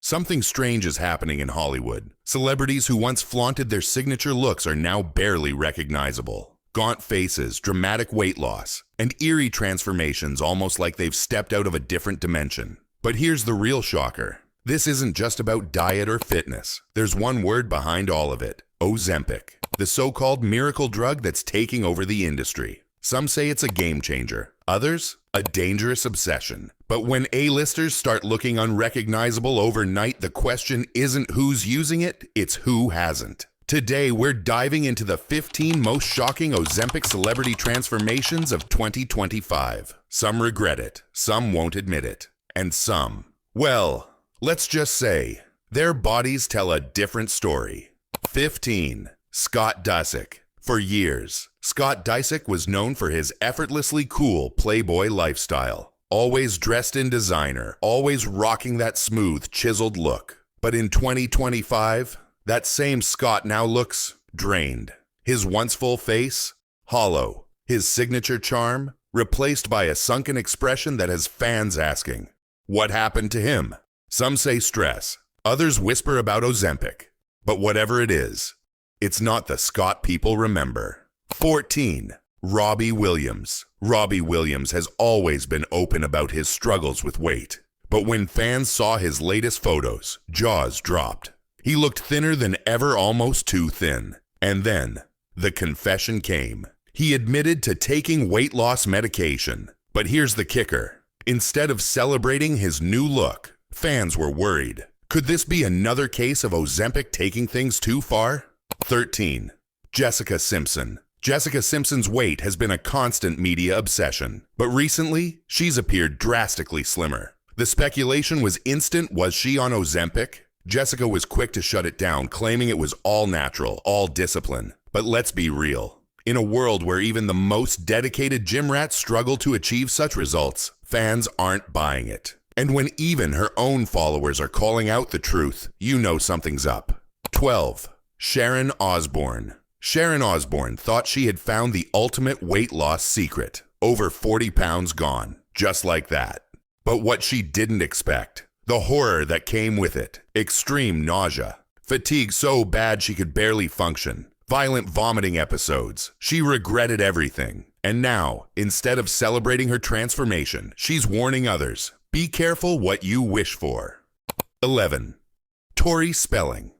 Something strange is happening in Hollywood. Celebrities who once flaunted their signature looks are now barely recognizable. Gaunt faces, dramatic weight loss, and eerie transformations almost like they've stepped out of a different dimension. But here's the real shocker. This isn't just about diet or fitness. There's one word behind all of it: OZEMPIC, the so-called miracle drug that's taking over the industry. Some say it's a game changer, others, a dangerous obsession. But when A-listers start looking unrecognizable overnight, the question isn't who's using it, it's who hasn't. Today, we're diving into the 15 most shocking OZEMPIC celebrity transformations of 2025. Some regret it, some won't admit it, and some, well, let's just say, their bodies tell a different story. 15. Scott Disick. For years, Scott Disick was known for his effortlessly cool playboy lifestyle. Always dressed in designer, always rocking that smooth, chiseled look. But in 2025, that same Scott now looks drained. His once full face, hollow. His signature charm, replaced by a sunken expression that has fans asking, what happened to him? Some say stress, others whisper about OZEMPIC. But whatever it is, it's not the Scott people remember. 14. Robbie Williams. Robbie Williams has always been open about his struggles with weight. But when fans saw his latest photos, jaws dropped. He looked thinner than ever, almost too thin. And then, the confession came. He admitted to taking weight loss medication. But here's the kicker. Instead of celebrating his new look, fans were worried. Could this be another case of OZEMPIC taking things too far? 13. Jessica Simpson. Jessica Simpson's weight has been a constant media obsession, but recently, she's appeared drastically slimmer. The speculation was instant. Was she on OZEMPIC? Jessica was quick to shut it down, claiming it was all natural, all discipline. But let's be real. In a world where even the most dedicated gym rats struggle to achieve such results, fans aren't buying it. And when even her own followers are calling out the truth, you know something's up. 12. Sharon Osbourne. Sharon Osbourne thought she had found the ultimate weight loss secret. Over 40 pounds gone, just like that. But what she didn't expect, the horror that came with it. Extreme nausea, fatigue so bad she could barely function, violent vomiting episodes. She regretted everything. And now, instead of celebrating her transformation, she's warning others, be careful what you wish for. 11. Tori Spelling.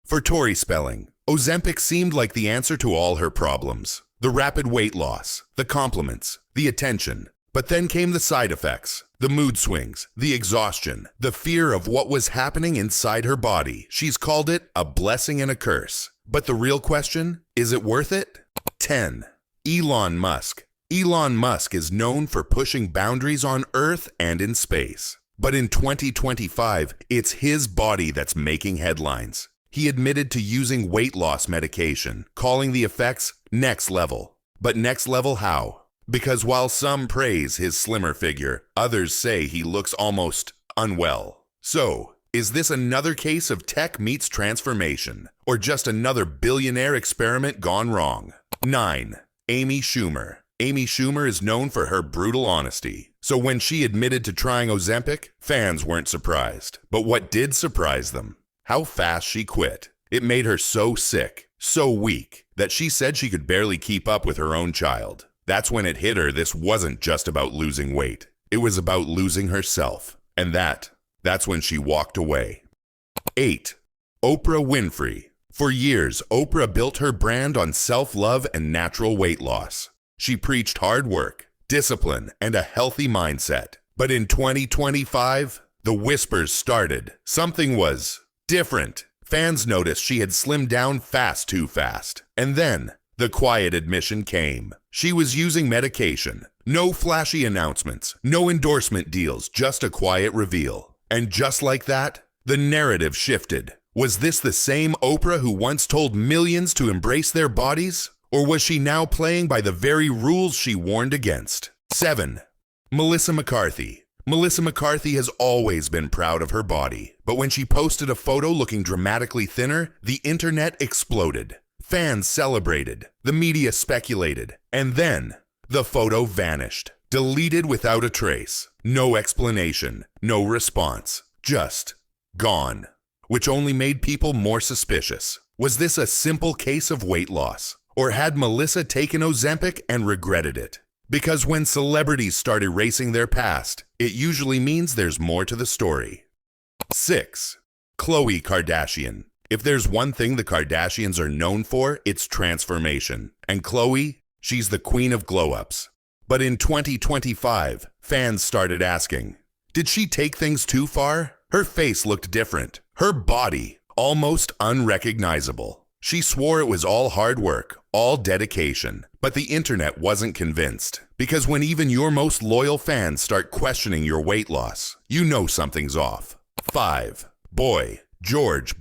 For Tori Spelling, OZEMPIC seemed like the answer to all her problems. The rapid weight loss, the compliments, the attention. But then came the side effects, the mood swings, the exhaustion, the fear of what was happening inside her body. She's called it a blessing and a curse. But the real question, is it worth it? 10. Elon Musk. Elon Musk is known for pushing boundaries on Earth and in space. But in 2025, it's his body that's making headlines. He admitted to using weight loss medication, calling the effects next level. But next level how? Because while some praise his slimmer figure, others say he looks almost unwell. So, is this another case of tech meets transformation? Or just another billionaire experiment gone wrong? 9. Amy Schumer. Amy Schumer is known for her brutal honesty. So when she admitted to trying OZEMPIC, fans weren't surprised. But what did surprise them? How fast she quit. It made her so sick, so weak, that she said she could barely keep up with her own child. That's when it hit her this wasn't just about losing weight. It was about losing herself. And that's when she walked away. 8. Oprah Winfrey. For years, Oprah built her brand on self-love and natural weight loss. She preached hard work, discipline, and a healthy mindset. But in 2025, the whispers started. Something was different. Fans noticed she had slimmed down too fast. And then, the quiet admission came. She was using medication. No flashy announcements, no endorsement deals, just a quiet reveal. And just like that, the narrative shifted. Was this the same Oprah who once told millions to embrace their bodies? Or was she now playing by the very rules she warned against? 7. Melissa McCarthy. Melissa McCarthy has always been proud of her body, but when she posted a photo looking dramatically thinner, the internet exploded. Fans celebrated, the media speculated, and then the photo vanished, deleted without a trace. No explanation, no response, just gone, which only made people more suspicious. Was this a simple case of weight loss? Or had Melissa taken Ozempic and regretted it? Because when celebrities start erasing their past, it usually means there's more to the story. 6. Khloe Kardashian. If there's one thing the Kardashians are known for, it's transformation. And Khloe, she's the queen of glow-ups. But in 2025, fans started asking, did she take things too far? Her face looked different. Her body, almost unrecognizable. She swore it was all hard work, all dedication. But the internet wasn't convinced. Because when even your most loyal fans start questioning your weight loss, you know something's off. 5. Boy. George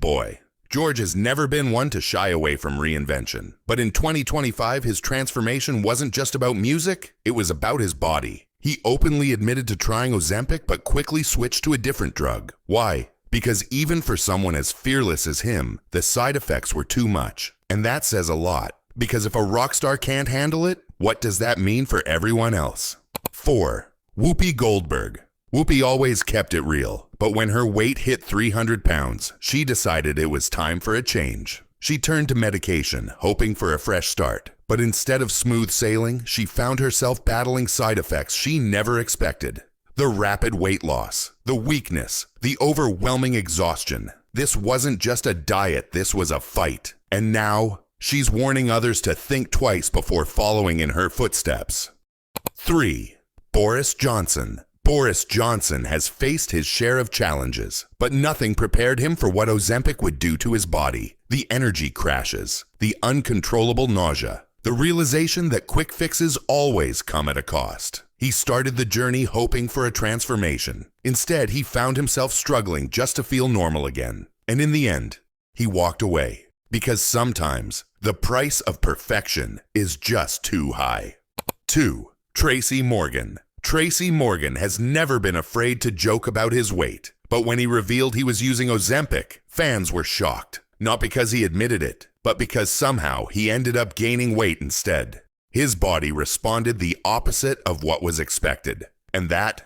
has never been one to shy away from reinvention. But in 2025, his transformation wasn't just about music, it was about his body. He openly admitted to trying Ozempic but quickly switched to a different drug. Why? Because even for someone as fearless as him, the side effects were too much. And that says a lot. Because if a rock star can't handle it, what does that mean for everyone else? 4. Whoopi Goldberg. Whoopi always kept it real, but when her weight hit 300 pounds, she decided it was time for a change. She turned to medication, hoping for a fresh start. But instead of smooth sailing, she found herself battling side effects she never expected. The rapid weight loss, the weakness, the overwhelming exhaustion. This wasn't just a diet, this was a fight. And now, she's warning others to think twice before following in her footsteps. 3. Boris Johnson. Boris Johnson has faced his share of challenges, but nothing prepared him for what Ozempic would do to his body. The energy crashes, the uncontrollable nausea, the realization that quick fixes always come at a cost. He started the journey hoping for a transformation. Instead, he found himself struggling just to feel normal again. And in the end, he walked away. Because sometimes, the price of perfection is just too high. 2. Tracy Morgan. Tracy Morgan has never been afraid to joke about his weight. But when he revealed he was using Ozempic, fans were shocked. Not because he admitted it, but because somehow he ended up gaining weight instead. His body responded the opposite of what was expected. And that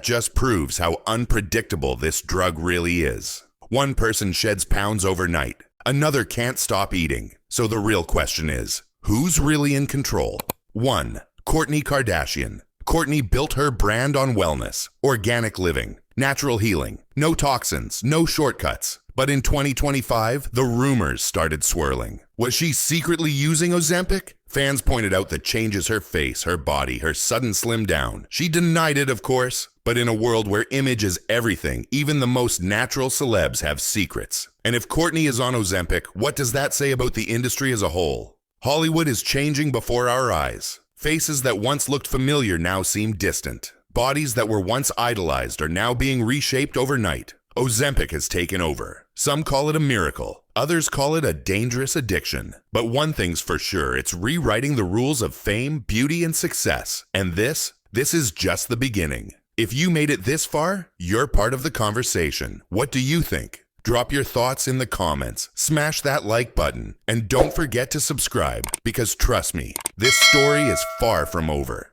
just proves how unpredictable this drug really is. One person sheds pounds overnight. Another can't stop eating. So the real question is, who's really in control? 1. Kourtney Kardashian. Kourtney built her brand on wellness, organic living, natural healing, no toxins, no shortcuts. But in 2025, the rumors started swirling. Was she secretly using Ozempic? Fans pointed out the changes her face, her body, her sudden slim down. She denied it, of course. But in a world where image is everything, even the most natural celebs have secrets. And if Kourtney is on Ozempic, what does that say about the industry as a whole? Hollywood is changing before our eyes. Faces that once looked familiar now seem distant. Bodies that were once idolized are now being reshaped overnight. Ozempic has taken over. Some call it a miracle. Others call it a dangerous addiction. But one thing's for sure, it's rewriting the rules of fame, beauty, and success. And this is just the beginning. If you made it this far, you're part of the conversation. What do you think? Drop your thoughts in the comments, smash that like button, and don't forget to subscribe, because trust me, this story is far from over.